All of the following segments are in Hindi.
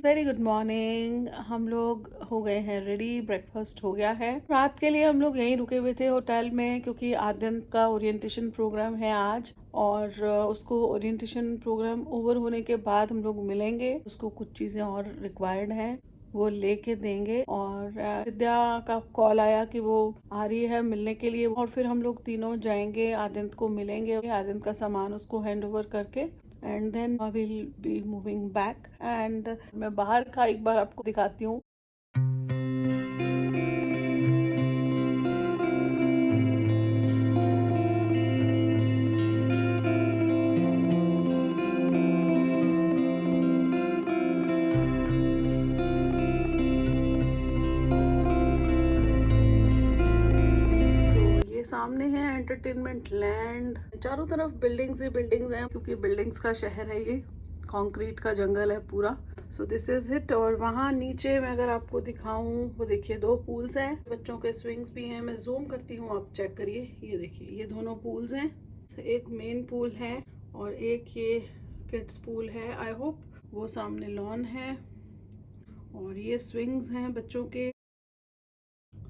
Very good morning. हम लोग हो गए हैं रेडी, ब्रेकफास्ट हो गया है। रात के लिए हम लोग यहीं रुके हुए थे होटल में, क्योंकि आद्यंत का ओरिएंटेशन प्रोग्राम है आज, और उसको ओरिएंटेशन प्रोग्राम ओवर होने के बाद हम लोग मिलेंगे। उसको कुछ चीज़ें और रिक्वायर्ड हैं, वो लेके देंगे। और विद्या का कॉल आया कि वो आ रही है मिलने के लिए, और फिर हम लोग तीनों जाएंगे, आद्यंत को मिलेंगे, आद्यंत का सामान उसको हैंड ओवर करके, and then we will be moving back. And मैं बाहर का एक बार आपको दिखाती हूँ। ये सामने है एंटरटेनमेंट लैंड। चारों तरफ बिल्डिंग्स ही बिल्डिंग्स हैं, क्योंकि बिल्डिंग्स का शहर है ये, कंक्रीट का जंगल है पूरा। So this is it. और वहाँ नीचे मैं अगर आपको दिखाऊं, वो देखिए 2 पूल्स हैं, बच्चों के स्विंग्स भी हैं। मैं जूम करती हूँ, आप चेक करिए। ये देखिए, ये दोनों पूल्स हैं। एक मेन पूल है और एक ये किड्स पूल है। आई होप वो सामने लॉन है, और ये स्विंग्स हैं बच्चों के।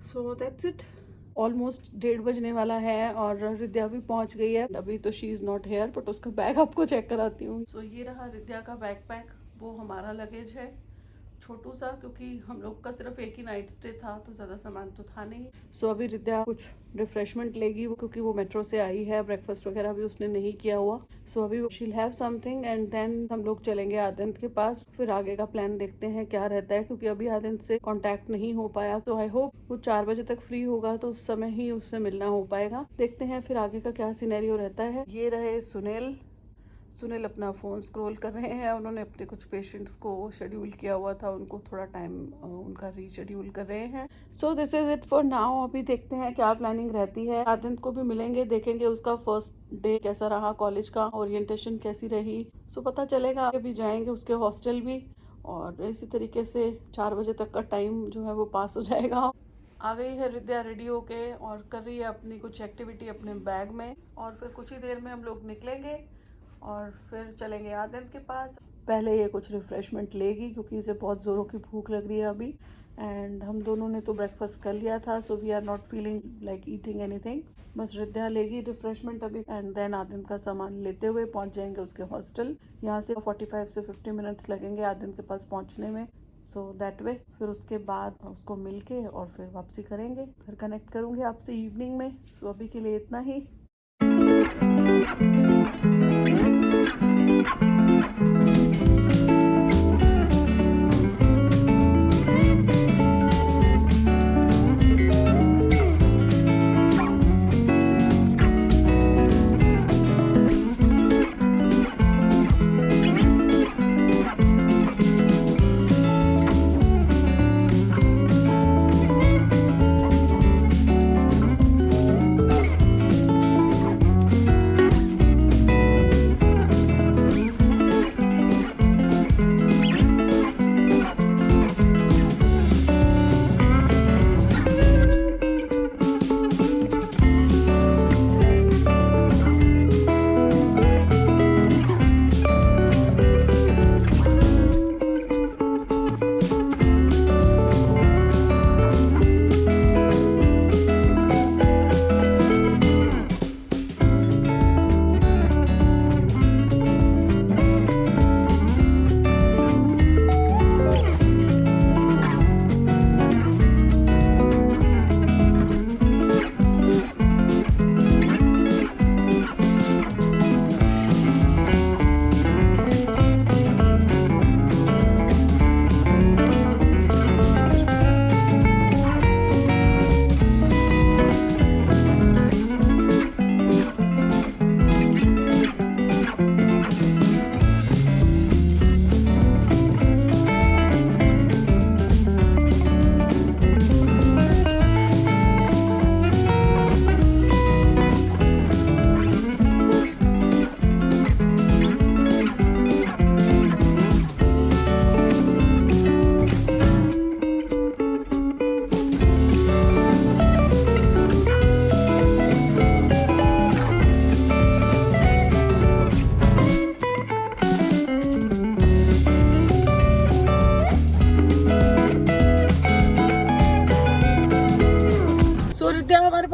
So that's it. ऑलमोस्ट 1:30 बजने वाला है और रिद्या भी पहुंच गई है। अभी तो she is not here, but उसका बैग आपको चेक कराती हूँ। सो ये रहा रिद्या का बैकपैक। वो हमारा लगेज है, छोटू सा, क्योंकि हम लोग का सिर्फ एक ही नाइट स्टे था, तो ज़्यादा सामान तो था नहीं। सो अभी रिद्या कुछ रिफ्रेशमेंट लेगी, क्योंकि वो मेट्रो से आई है। ब्रेकफास्ट वगैरह भी उसने नहीं किया हुआ। सो अभी she will have something, and then हम लोग चलेंगे आद्यंत के पास। फिर आगे का प्लान देखते हैं क्या रहता है, क्योंकि अभी आद्यंत से कांटेक्ट नहीं हो पाया। तो आई होप वो 4 बजे तक फ्री होगा, तो उस समय ही उससे मिलना हो पाएगा। देखते हैं फिर आगे का क्या सिनेरियो रहता है। ये रहे सुनील अपना फ़ोन स्क्रॉल कर रहे हैं। उन्होंने अपने कुछ पेशेंट्स को शेड्यूल किया हुआ था, उनको थोड़ा टाइम उनका रीशेड्यूल कर रहे हैं। So this is it for now. अभी देखते हैं क्या प्लानिंग रहती है। आदित्य को भी मिलेंगे, देखेंगे उसका फर्स्ट डे कैसा रहा, कॉलेज का ओरिएंटेशन कैसी रही। सो पता चलेगा। अभी जाएंगे उसके हॉस्टल भी, और इसी तरीके से 4 बजे तक का टाइम जो है वो पास हो जाएगा। आ गई है रिद्या रेडी होके, और कर रही है अपनी कुछ एक्टिविटी अपने बैग में, और फिर कुछ ही देर में हम लोग निकलेंगे और फिर चलेंगे आदित्य के पास। पहले ये कुछ रिफ्रेशमेंट लेगी, क्योंकि इसे बहुत ज़ोरों की भूख लग रही है अभी। एंड हम दोनों ने तो ब्रेकफास्ट कर लिया था, so we are not feeling like eating anything. बस रिद्या लेगी रिफ्रेशमेंट अभी, एंड देन आदित्य का सामान लेते हुए पहुंच जाएंगे उसके हॉस्टल। यहाँ से 45 से 50 मिनट्स लगेंगे आदित्य के पास पहुंचने में। सो दैट वे फिर उसके बाद उसको मिल के और फिर वापसी करेंगे। फिर कनेक्ट करूँगी आपसे इवनिंग में। सो अभी के लिए इतना ही।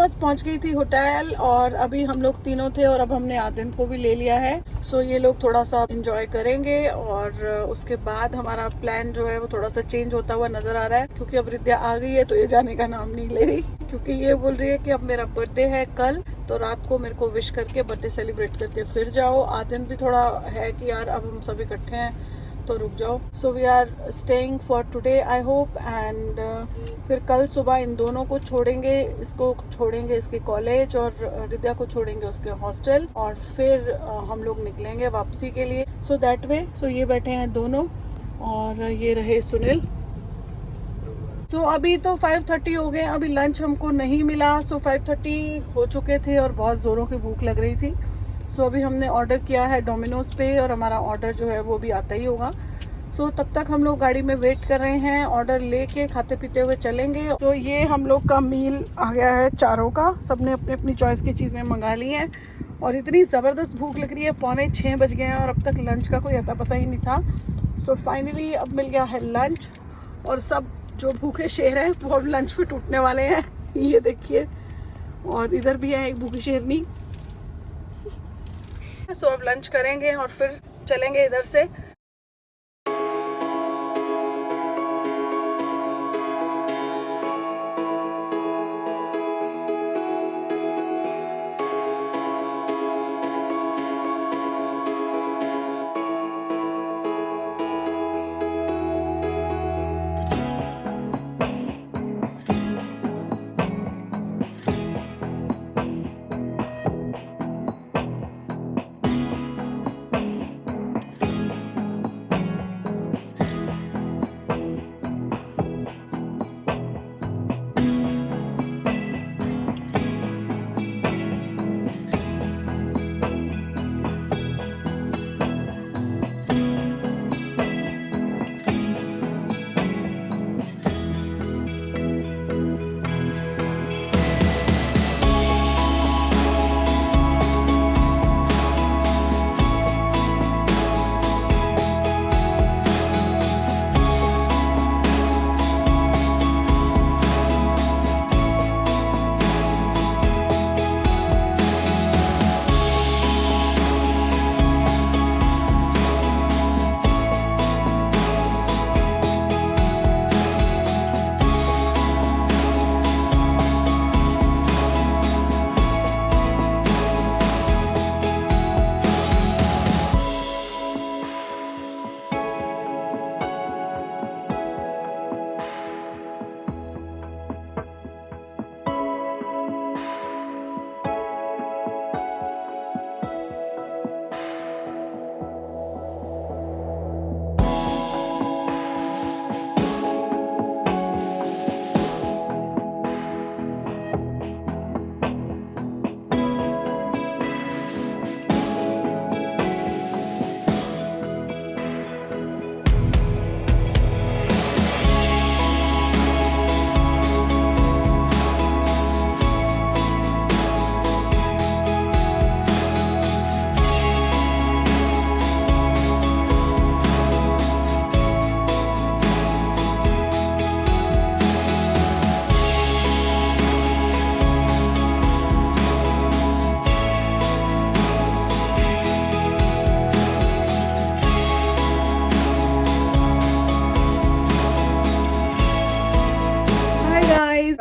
बस पहुंच गई थी होटल और अभी हम लोग तीनों थे और अब हमने आदिन को भी ले लिया है। सो ये लोग थोड़ा सा एंजॉय करेंगे और उसके बाद हमारा प्लान जो है वो थोड़ा सा चेंज होता हुआ नजर आ रहा है, क्योंकि अब रिद्या आ गई है तो ये जाने का नाम नहीं ले रही, क्योंकि ये बोल रही है कि अब मेरा बर्थडे है कल, तो रात को मेरे को विश करके बर्थडे सेलिब्रेट करके फिर जाओ। आदिन भी थोड़ा है कि यार अब हम सब इकट्ठे हैं तो रुक जाओ। So we are staying for today I hope, and फिर कल सुबह इन दोनों को छोड़ेंगे, इसको छोड़ेंगे इसके कॉलेज और रिद्या को छोड़ेंगे उसके हॉस्टल, और फिर हम लोग निकलेंगे वापसी के लिए। सो दैट वे, सो ये बैठे हैं दोनों और ये रहे सुनील। सो अभी तो 5:30 हो गए, अभी लंच हमको नहीं मिला। सो 5:30 हो चुके थे और बहुत ज़ोरों की भूख लग रही थी। सो अभी हमने ऑर्डर किया है डोमिनोज पे और हमारा ऑर्डर जो है वो भी आता ही होगा। सो तब तक हम लोग गाड़ी में वेट कर रहे हैं, ऑर्डर लेके खाते पीते हुए चलेंगे। तो ये हम लोग का मील आ गया है चारों का, सबने अपनी अपनी चॉइस की चीज़ें मंगा ली हैं और इतनी ज़बरदस्त भूख लग रही है, 5:45 बज गए हैं और अब तक लंच का कोई अता पता ही नहीं था। सो फाइनली अब मिल गया है लंच और सब जो भूखे शेर हैं वो अब लंच पे टूटने वाले हैं, ये देखिए। और इधर भी है एक भूखी शेरनी। सो अब लंच करेंगे और फिर चलेंगे इधर से।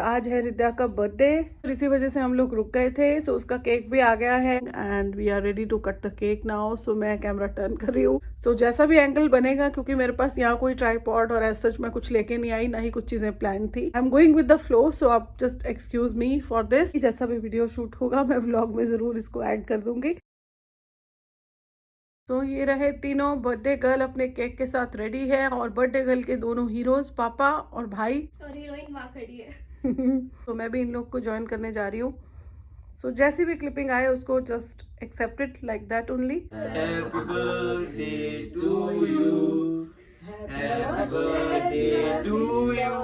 आज है रिद्या का बर्थडे, इसी वजह से हम लोग रुक गए थे। सो उसका केक भी आ गया है and we are ready to cut the cake now. So मैं कैमरा टर्न कर रही हूँ। सो जैसा भी एंगल बनेगा, क्योंकि मेरे पास यहाँ कोई ट्राइपॉड और ऐसा सच मैं कुछ लेके नहीं आई, ना ही कुछ चीजें प्लान थी। I am going with the flow, so आप just excuse me for this. जैसा भी वीडियो शूट होगा मैं व्लॉग में जरूर इसको ऐड कर दूंगी। तो ये रहे तीनों बर्थडे गर्ल अपने केक के साथ रेडी है और बर्थडे गर्ल के दोनों हीरोज पापा और भाई, और हीरोइन वहाँ खड़ी है। तो मैं भी इन लोग को ज्वाइन करने जा रही हूँ। सो जैसी भी क्लिपिंग आए उसको just accept it like that only. Happy birthday to you. Happy birthday to you.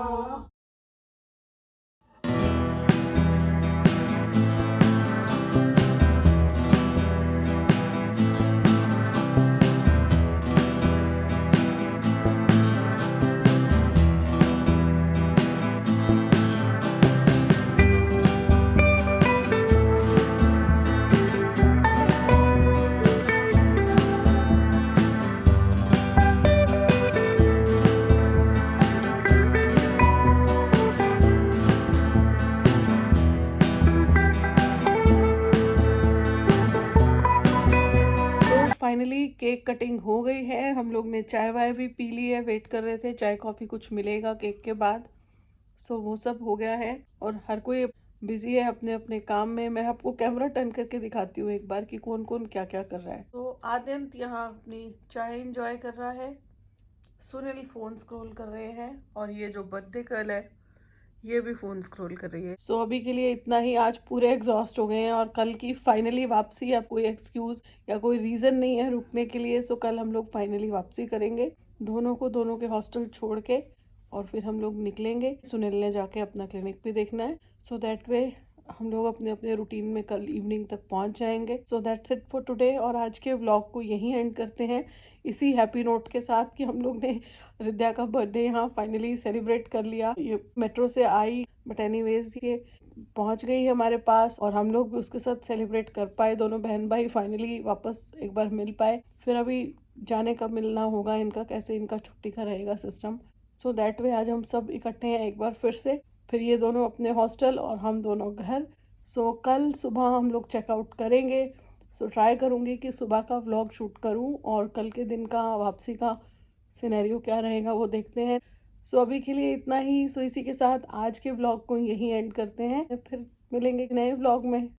Finally cake cutting हो गई है, हम लोग ने चाय वाय भी पी ली है, वेट कर रहे थे चाय कॉफ़ी कुछ मिलेगा केक के बाद। सो वो सब हो गया है और हर कोई बिजी है अपने अपने काम में। मैं आपको कैमरा टर्न करके दिखाती हूँ एक बार कि कौन कौन क्या क्या कर रहा है। तो आद्यंत यहाँ अपनी चाय एंजॉय कर रहा है, सुनील फ़ोन स्क्रॉल कर रहे हैं और ये जो बर्थडे गर्ल है ये भी फ़ोन स्क्रॉल कर रही है। सो अभी के लिए इतना ही, आज पूरे एग्जॉस्ट हो गए हैं और कल की फाइनली वापसी। अब कोई एक्सक्यूज़ या कोई रीज़न नहीं है रुकने के लिए। सो कल हम लोग फाइनली वापसी करेंगे, दोनों को दोनों के हॉस्टल छोड़ के, और फिर हम लोग निकलेंगे। सुनील ने जाके अपना क्लिनिक भी देखना है, सो दैट वे हम लोग अपने अपने रूटीन में कल इवनिंग तक पहुंच जाएंगे। So that's it for today, और आज के व्लॉग को यहीं एंड करते हैं इसी हैप्पी नोट के साथ कि हम लोग ने रिद्या का बर्थडे यहाँ फाइनली सेलिब्रेट कर लिया। ये मेट्रो से आई बट एनीवेज ये पहुँच गई हमारे पास और हम लोग भी उसके साथ सेलिब्रेट कर पाए। दोनों बहन भाई फाइनली वापस एक बार मिल पाए। फिर अभी जाने का मिलना होगा इनका, कैसे इनका छुट्टी का रहेगा सिस्टम। सो दैट वे आज हम सब इकट्ठे हैं एक बार फिर से, फिर ये दोनों अपने हॉस्टल और हम दोनों घर। सो कल सुबह हम लोग चेकआउट करेंगे। सो ट्राई करूँगी कि सुबह का व्लॉग शूट करूँ और कल के दिन का वापसी का सिनेरियो क्या रहेगा वो देखते हैं। सो अभी के लिए इतना ही। सो इसी के साथ आज के व्लॉग को यहीं एंड करते हैं, फिर मिलेंगे नए व्लॉग में।